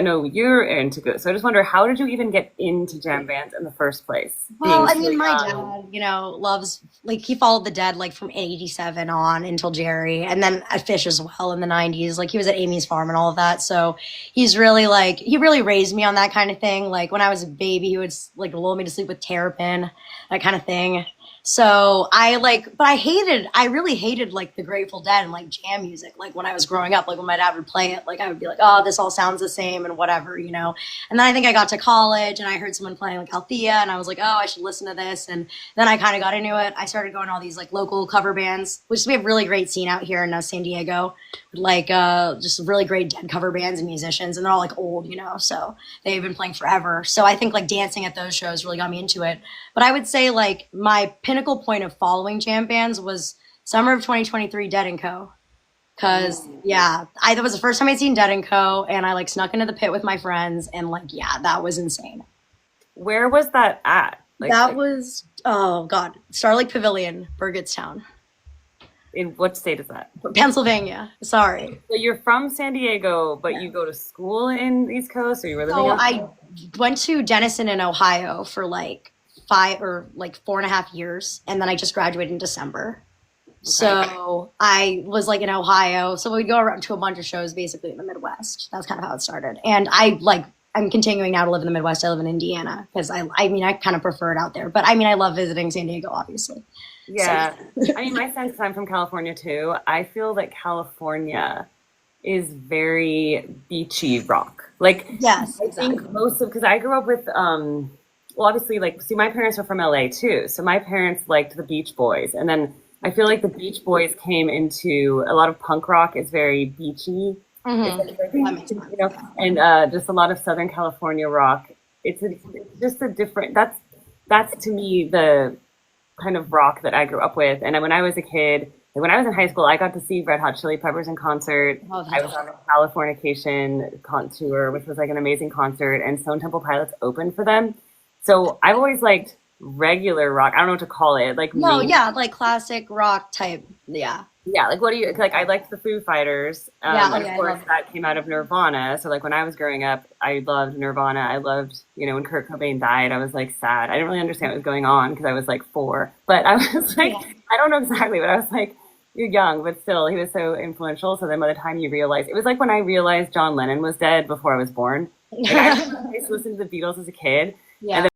I know you're into Goose, so I just wonder, how did you even get into jam bands in the first place? Well, Being I so mean, my young. dad, loves like he followed the Dead like from '87 on until Jerry, and then at Phish as well in the '90s. Like he was at Amy's Farm and all of that. So he's really like he really raised me on that kind of thing. Like when I was a baby, he would like lull me to sleep with Terrapin, that kind of thing. So but I really hated like the Grateful Dead and like jam music. Like when I was growing up, like when my dad would play it, like I would be like, oh, this all sounds the same and whatever. And then I think I got to college and I heard someone playing like Althea and I was like, oh, I should listen to this. And then I kind of got into it. I started going to all these like local cover bands, which we have really great scene out here in San Diego, like just really great Dead cover bands and musicians. And they're all like old. So they've been playing forever. So I think like dancing at those shows really got me into it. But I would say like my pinnacle point of following jam bands was summer of 2023 Dead and Co. Cause yeah, that was the first time I'd seen Dead and Co. And I like snuck into the pit with my friends and like yeah, that was insane. Where was that at? That was oh god, Star Lake Pavilion, Burgettstown, In what state is that? Pennsylvania. Sorry. So you're from San Diego, but you go to school in the East Coast, or you were living So out I there? went to Denison in Ohio for like 4.5 years, and then I just graduated in December. Okay. So I was like in Ohio. So we'd go around to a bunch of shows basically in the Midwest. That's kind of how it started. And I'm continuing now to live in the Midwest. I live in Indiana because I mean, I kind of prefer it out there. But I mean, I love visiting San Diego, obviously. So Yeah. I mean, my sense, 'cause I'm from California too, I feel that California is very beachy rock. Like, yes, I think exactly. most of, because I grew up with, well, obviously, like, see, my parents are from LA too. So my parents liked the Beach Boys. And then I feel like the Beach Boys came into a lot of punk rock is very beachy. It's Hmm. like That makes everything, sense. Yeah. and just a lot of Southern California rock. It's just a different, that's to me the kind of rock that I grew up with. And when I was a kid, like when I was in high school, I got to see Red Hot Chili Peppers in concert. Oh, I that's was on awesome. a Californication tour, which was like an amazing concert, and Stone Temple Pilots opened for them. So I've always liked regular rock. I don't know what to call it, like No, main. yeah, like classic rock type. Yeah. Yeah, like what do you like? I liked the Foo Fighters, Yeah. Oh, and of yeah, I course love that came out of Nirvana. So like when I was growing up, I loved Nirvana. I loved, when Kurt Cobain died, I was like sad. I didn't really understand what was going on because I was like 4, but I was like, that. I don't know exactly, but I was like, you're young, but still, he was so influential. So then by the time you realize, it was like when I realized John Lennon was dead before I was born. Like I Yeah. used to listen to the Beatles as a kid, and Yeah. then